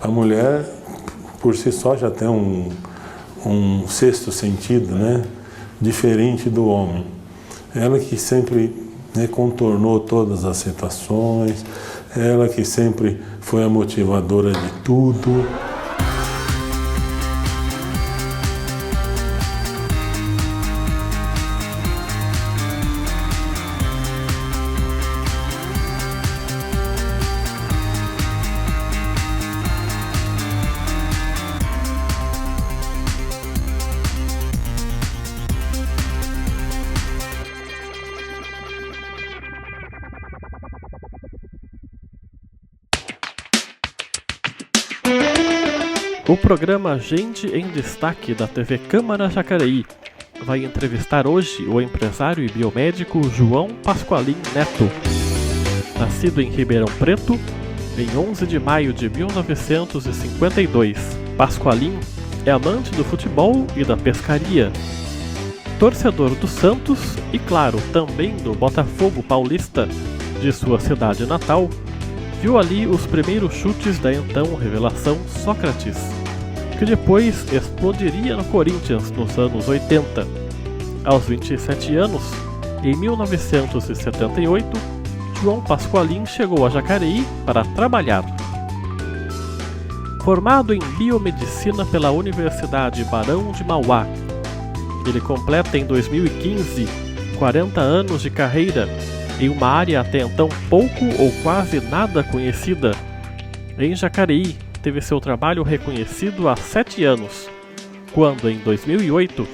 A mulher, por si só, já tem um sexto sentido, né? Diferente do homem. Ela que sempre, né, contornou todas as situações, ela que sempre foi a motivadora de tudo. O programa Gente em Destaque da TV Câmara Jacareí vai entrevistar hoje o empresário e biomédico João Pasqualin Neto. Nascido em Ribeirão Preto, em 11 de maio de 1952, Pasqualin é amante do futebol e da pescaria. Torcedor do Santos e, claro, também do Botafogo Paulista, de sua cidade natal, viu ali os primeiros chutes da então revelação Sócrates, que depois explodiria no Corinthians nos anos 80. Aos 27 anos, em 1978, João Pasqualin chegou a Jacareí para trabalhar. Formado em biomedicina pela Universidade Barão de Mauá, ele completa em 2015 40 anos de carreira em uma área até então pouco ou quase nada conhecida. Em Jacareí, teve seu trabalho reconhecido há 7 anos, quando, em 2008,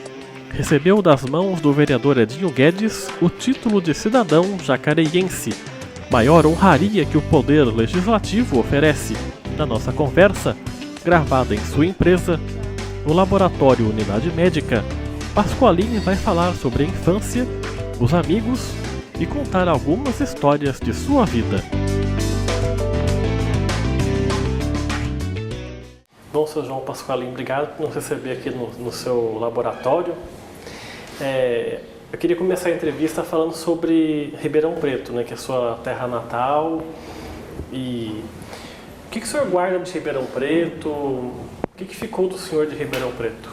recebeu das mãos do vereador Edinho Guedes o título de cidadão jacareiense, maior honraria que o Poder Legislativo oferece. Na nossa conversa, gravada em sua empresa, no Laboratório Unidade Médica, Pasqualin vai falar sobre a infância, os amigos e contar algumas histórias de sua vida. Bom, seu João Pasqualin, obrigado por nos receber aqui no seu laboratório. Eu queria começar a entrevista falando sobre Ribeirão Preto, né, que é a sua terra natal. E o que o senhor guarda de Ribeirão Preto? O que ficou do senhor de Ribeirão Preto?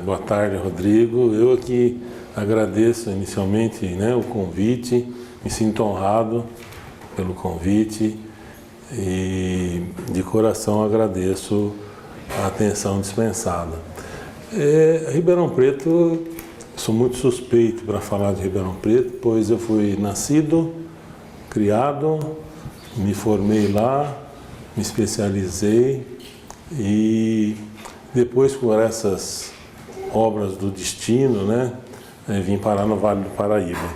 Boa tarde, Rodrigo. Eu aqui agradeço inicialmente, né, o convite, me sinto honrado pelo convite e de coração agradeço a atenção dispensada. Ribeirão Preto, sou muito suspeito para falar de Ribeirão Preto, pois eu fui nascido, criado, me formei lá, me especializei e depois, por essas obras do destino, né, vim parar no Vale do Paraíba.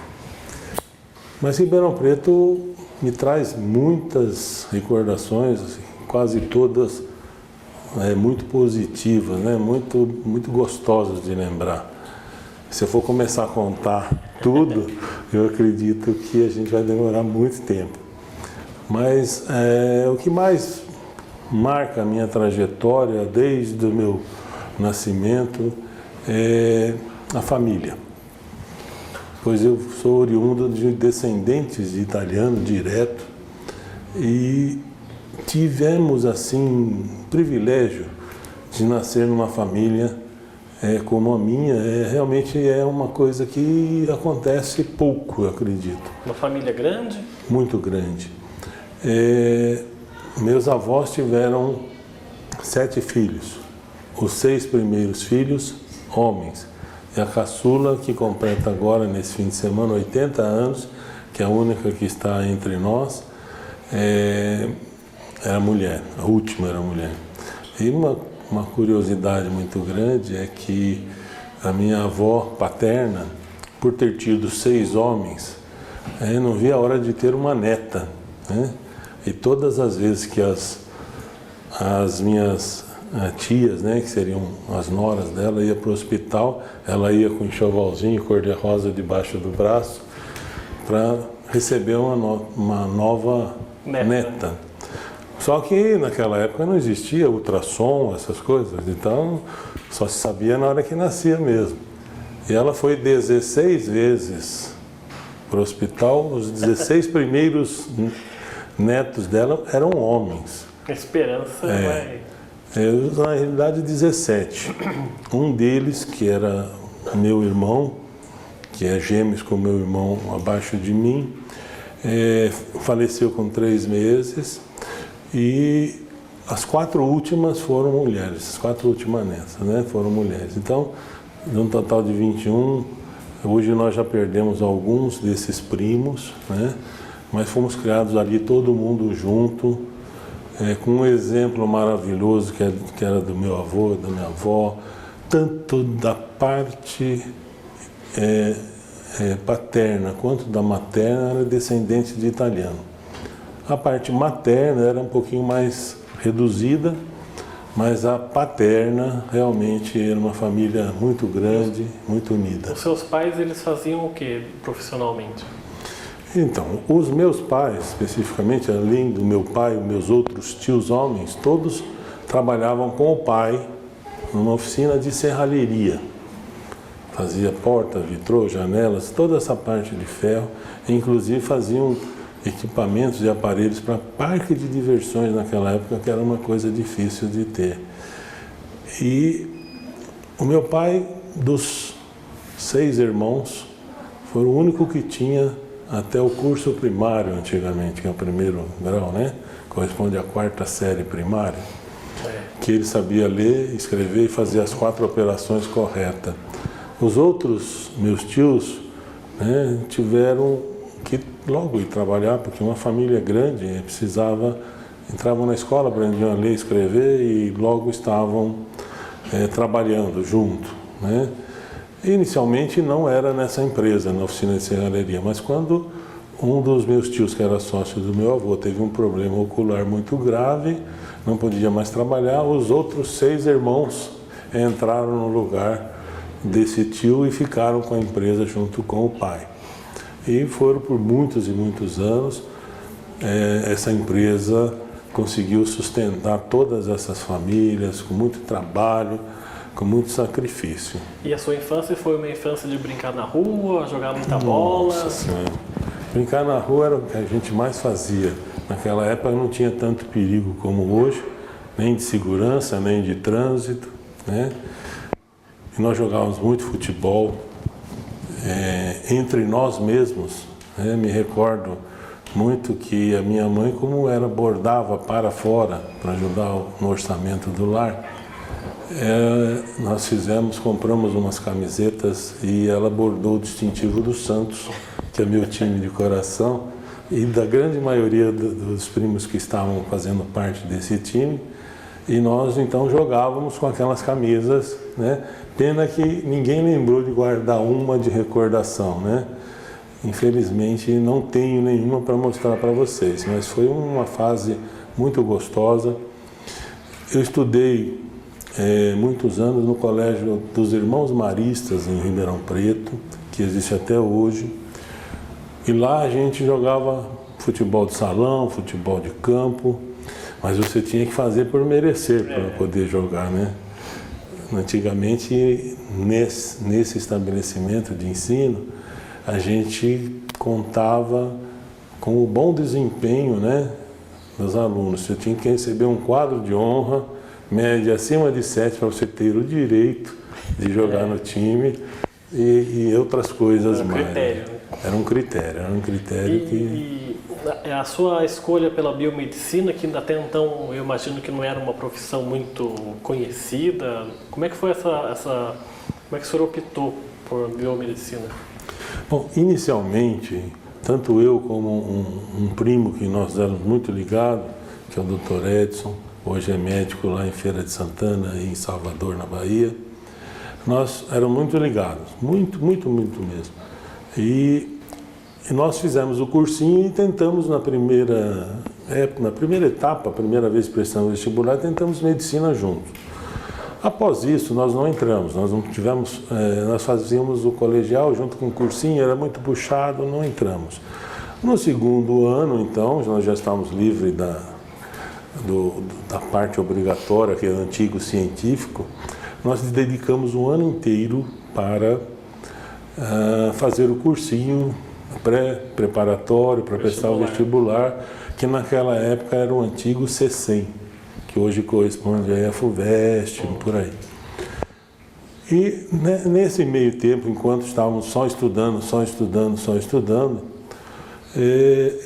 Mas Ribeirão Preto me traz muitas recordações, assim, quase todas muito positivas, né, muito gostosas de lembrar. Se eu for começar a contar tudo, eu acredito que a gente vai demorar muito tempo. Mas o que mais marca a minha trajetória desde o meu nascimento é a família. Pois eu sou oriundo de descendentes de italiano direto e tivemos assim o privilégio de nascer numa família como a minha. Realmente é uma coisa que acontece pouco, eu acredito. Uma família grande? Muito grande. Meus avós tiveram 7 filhos, os 6 primeiros filhos homens. E a caçula, que completa agora, nesse fim de semana, 80 anos, que é a única que está entre nós, era mulher, a última era mulher. E uma curiosidade muito grande é que a minha avó paterna, por ter tido 6 homens, não via a hora de ter uma neta, né? E todas as vezes que as minhas tias, né, que seriam as noras dela, ia para o hospital, ela ia com um enxovalzinho cor-de-rosa debaixo do braço para receber uma nova neta. Só que naquela época não existia ultrassom, essas coisas, então só se sabia na hora que nascia mesmo. E ela foi 16 vezes para o hospital, os 16 primeiros netos dela eram homens. A esperança vai... Na realidade, 17. Um deles, que era meu irmão, que é gêmeos com meu irmão abaixo de mim, faleceu com 3 meses e as 4 últimas foram mulheres, as 4 últimas netas, né, foram mulheres. Então, de um total de 21, hoje nós já perdemos alguns desses primos, né, mas fomos criados ali todo mundo junto, com um exemplo maravilhoso que era do meu avô, da minha avó, tanto da parte paterna quanto da materna era descendente de italiano. A parte materna era um pouquinho mais reduzida, mas a paterna realmente era uma família muito grande, muito unida. Os seus pais, eles faziam o que profissionalmente? Então, os meus pais, especificamente, além do meu pai, os meus outros tios homens, todos trabalhavam com o pai numa oficina de serralheria. Fazia porta, vitrô, janelas, toda essa parte de ferro, inclusive faziam equipamentos e aparelhos para parque de diversões naquela época, que era uma coisa difícil de ter. E o meu pai, dos 6 irmãos, foi o único que tinha até o curso primário antigamente, que é o primeiro grau, né? Corresponde à 4ª série primária, que ele sabia ler, escrever e fazer as 4 operações corretas. Os outros meus tios, né, tiveram que logo ir trabalhar, porque uma família grande entravam na escola, aprendiam a ler e escrever e logo estavam trabalhando junto, né? Inicialmente não era nessa empresa, na oficina de serralheria, mas quando um dos meus tios, que era sócio do meu avô, teve um problema ocular muito grave, não podia mais trabalhar, os outros 6 irmãos entraram no lugar desse tio e ficaram com a empresa junto com o pai. E foram por muitos e muitos anos, essa empresa conseguiu sustentar todas essas famílias com muito trabalho, com muito sacrifício. E a sua infância foi uma infância de brincar na rua, jogar muita bola? Nossa Senhora. Brincar na rua era o que a gente mais fazia. Naquela época não tinha tanto perigo como hoje, nem de segurança, nem de trânsito, né? E nós jogávamos muito futebol entre nós mesmos, né? Me recordo muito que a minha mãe, como ela bordava para fora para ajudar no orçamento do lar, nós compramos umas camisetas e ela bordou o distintivo do Santos, que é meu time de coração, e da grande maioria dos primos que estavam fazendo parte desse time, e nós então jogávamos com aquelas camisas, né? Pena que ninguém lembrou de guardar uma de recordação, né? Infelizmente não tenho nenhuma para mostrar para vocês, mas foi uma fase muito gostosa. Eu estudei muitos anos no Colégio dos Irmãos Maristas, em Ribeirão Preto, que existe até hoje. E lá a gente jogava futebol de salão, futebol de campo, mas você tinha que fazer por merecer para poder jogar, né? Antigamente, nesse estabelecimento de ensino, a gente contava com o bom desempenho, né, dos alunos. Você tinha que receber um quadro de honra, média acima de 7, para você ter o direito de jogar no time e outras coisas mais. Era um critério que... E a sua escolha pela biomedicina, que até então eu imagino que não era uma profissão muito conhecida, como é que foi como é que o senhor optou por biomedicina? Bom, inicialmente, tanto eu como um primo que nós éramos muito ligados, que é o Dr. Edson, hoje é médico lá em Feira de Santana e em Salvador, na Bahia, nós éramos muito ligados, muito mesmo. E nós fizemos o cursinho e tentamos na primeira etapa, a primeira vez prestando vestibular, tentamos medicina juntos. Após isso, nós não entramos, nós fazíamos o colegial junto com o cursinho, era muito puxado, não entramos. No segundo ano, então, nós já estávamos livres da parte obrigatória, que é o antigo científico, nós dedicamos um ano inteiro para fazer o cursinho pré-preparatório, para prestar o vestibular, que naquela época era o antigo CECEM, que hoje corresponde aí à FUVEST, por aí. E nesse meio tempo, enquanto estávamos só estudando,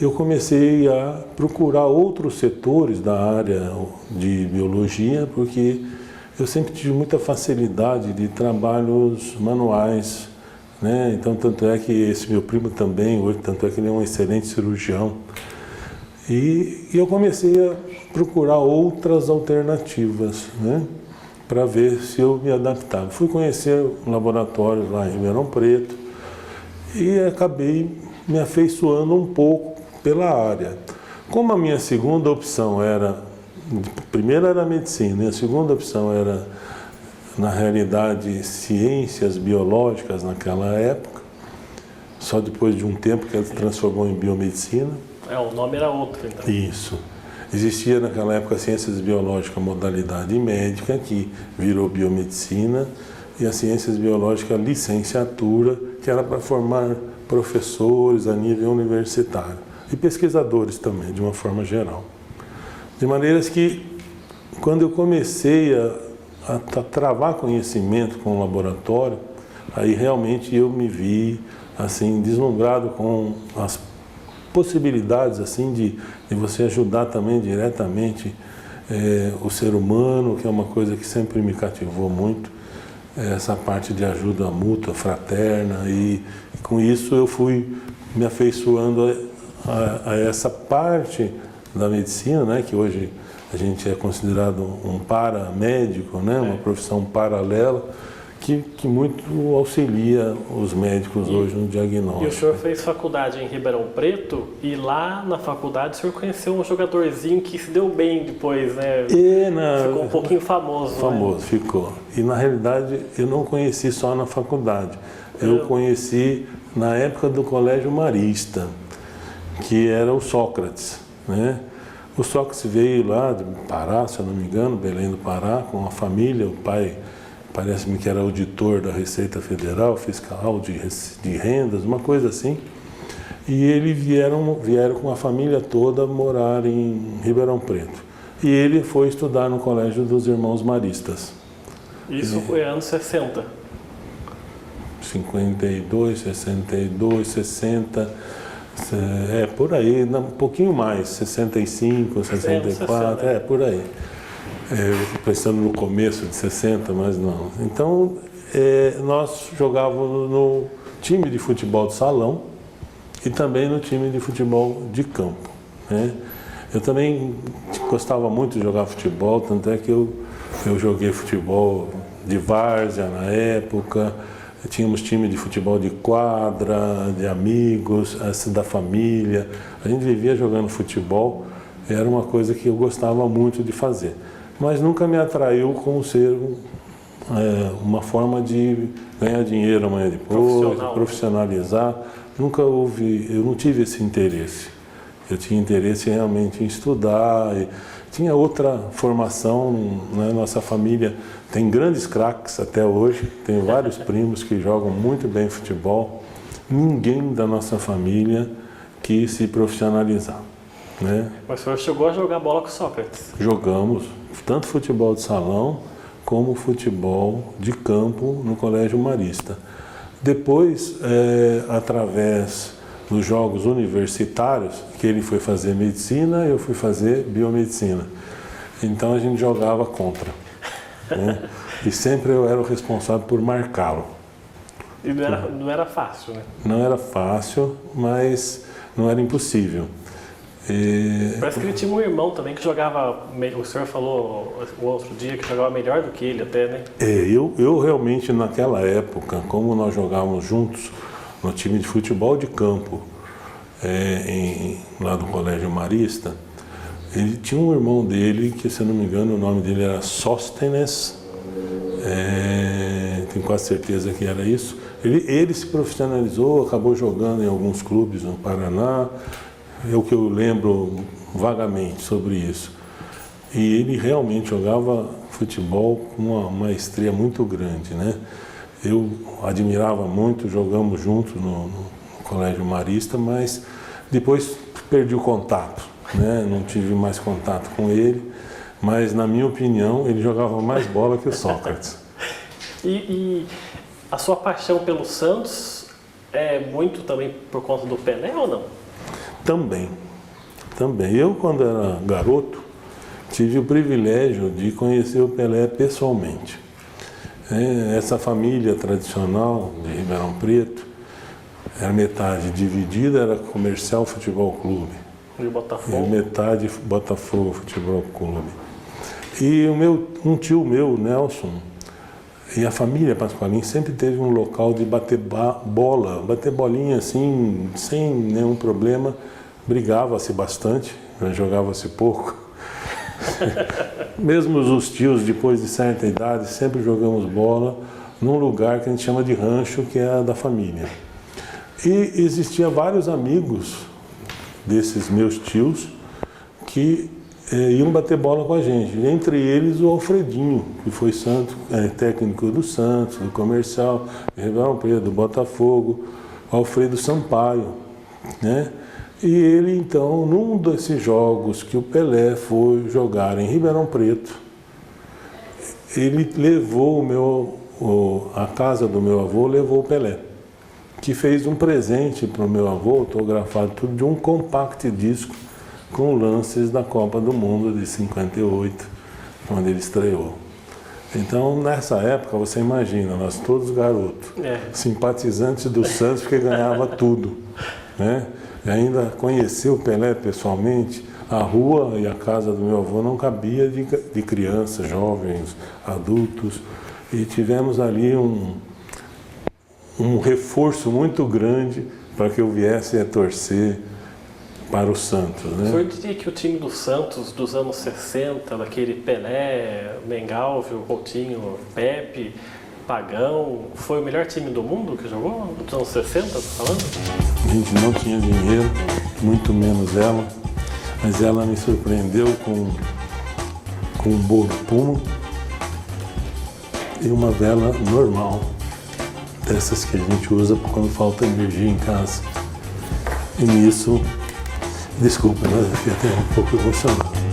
eu comecei a procurar outros setores da área de biologia, porque eu sempre tive muita facilidade de trabalhos manuais, né? Então, tanto é que esse meu primo também, hoje, tanto é que ele é um excelente cirurgião. E eu comecei a procurar outras alternativas, né? Para ver se eu me adaptava. Fui conhecer laboratórios lá em Ribeirão Preto e acabei me afeiçoando um pouco pela área. Como a minha segunda opção era, primeira era medicina, e a segunda opção era, na realidade, ciências biológicas naquela época, só depois de um tempo que ela se transformou em biomedicina. O nome era outro, então. Isso. Existia naquela época ciências biológicas, modalidade médica, que virou biomedicina, e as ciências biológicas licenciatura, que era para formar professores a nível universitário e pesquisadores também, de uma forma geral. De maneiras que, quando eu comecei a travar conhecimento com o laboratório, aí realmente eu me vi assim deslumbrado com as possibilidades assim de você ajudar também diretamente o ser humano, que é uma coisa que sempre me cativou muito, essa parte de ajuda mútua, fraterna, e com isso eu fui me afeiçoando a essa parte da medicina, né, que hoje a gente é considerado um paramédico, né, uma profissão paralela, que muito auxilia os médicos hoje no diagnóstico. E o senhor fez faculdade em Ribeirão Preto, e lá na faculdade o senhor conheceu um jogadorzinho que se deu bem depois, né? Ficou um pouquinho famoso. Famoso, né? Ficou. E na realidade eu não conheci só na faculdade. Eu conheci na época do Colégio Marista, que era o Sócrates, né? O Sócrates veio lá de Pará, se eu não me engano, Belém do Pará, com a família, o pai parece-me que era auditor da Receita Federal, fiscal de rendas, uma coisa assim. E eles vieram com a família toda morar em Ribeirão Preto. E ele foi estudar no Colégio dos Irmãos Maristas. Isso foi anos 60? 52, 62, 60, por aí, um pouquinho mais, 65, 64, por aí. Pensando no começo de 60, mas não. Então, nós jogávamos no time de futebol de salão e também no time de futebol de campo, né? Eu também gostava muito de jogar futebol, tanto é que eu joguei futebol de várzea na época, tínhamos time de futebol de quadra, de amigos, da família, a gente vivia jogando futebol, era uma coisa que eu gostava muito de fazer. Mas nunca me atraiu como ser uma forma de ganhar dinheiro amanhã depois, profissionalizar. Eu não tive esse interesse. Eu tinha interesse realmente em estudar, tinha outra formação, né? Nossa família tem grandes craques até hoje, tem vários primos que jogam muito bem futebol. Ninguém da nossa família quis se profissionalizar, né? Mas o senhor chegou a jogar bola com Sócrates? Jogamos tanto futebol de salão como futebol de campo no Colégio Marista. Depois, através dos jogos universitários, que ele foi fazer medicina e eu fui fazer biomedicina. Então a gente jogava contra, né? E sempre eu era o responsável por marcá-lo. E não era fácil, né? Não era fácil, mas não era impossível. Parece que ele tinha um irmão também que jogava, o senhor falou o outro dia que jogava melhor do que ele até, né? Eu realmente naquela época, como nós jogávamos juntos no time de futebol de campo, lá do Colégio Marista, ele tinha um irmão dele, que se eu não me engano o nome dele era Sóstenes, tenho quase certeza que era isso. Ele se profissionalizou, acabou jogando em alguns clubes no Paraná, é o que eu lembro vagamente sobre isso. E ele realmente jogava futebol com uma maestria muito grande, né? Eu admirava muito, jogamos juntos no Colégio Marista, mas depois perdi o contato, né? Não tive mais contato com ele, mas na minha opinião ele jogava mais bola que o Sócrates. E a sua paixão pelo Santos é muito também por conta do Pelé ou não? Também. Eu, quando era garoto, tive o privilégio de conhecer o Pelé pessoalmente. Essa família tradicional de Ribeirão Preto era metade dividida, era Comercial Futebol Clube. De Botafogo. E metade Botafogo Futebol Clube. E um tio meu, Nelson, e a família Pasqualin sempre teve um local de bater bolinha assim, sem nenhum problema. Brigava-se bastante, jogava-se pouco. Mesmo os tios, depois de certa idade, sempre jogamos bola num lugar que a gente chama de rancho, que é da família. E existia vários amigos desses meus tios que iam bater bola com a gente. Entre eles o Alfredinho, que foi técnico do Santos, do Comercial, de Ribeirão Preto, do Botafogo, Alfredo Sampaio, né? E ele, então, num desses jogos que o Pelé foi jogar em Ribeirão Preto, ele levou a casa do meu avô, levou o Pelé, que fez um presente para o meu avô, autografado tudo, de um compact disco com lances da Copa do Mundo de 58, quando ele estreou. Então, nessa época, você imagina, nós todos garotos, simpatizantes do Santos, porque ganhava tudo, né? E ainda conhecer o Pelé pessoalmente, a rua e a casa do meu avô não cabia de crianças, jovens, adultos, e tivemos ali um reforço muito grande para que eu viesse a torcer para o Santos, né? O senhor diria que o time do Santos dos anos 60, daquele Pelé, Mengalvio, Coutinho, Pepe, Pagão, foi o melhor time do mundo que jogou dos anos 60, tá falando? A gente não tinha dinheiro, muito menos ela, mas ela me surpreendeu com um bolo Puma e uma vela normal, dessas que a gente usa quando falta energia em casa. E nisso, desculpa, mas eu fiquei até um pouco emocionado.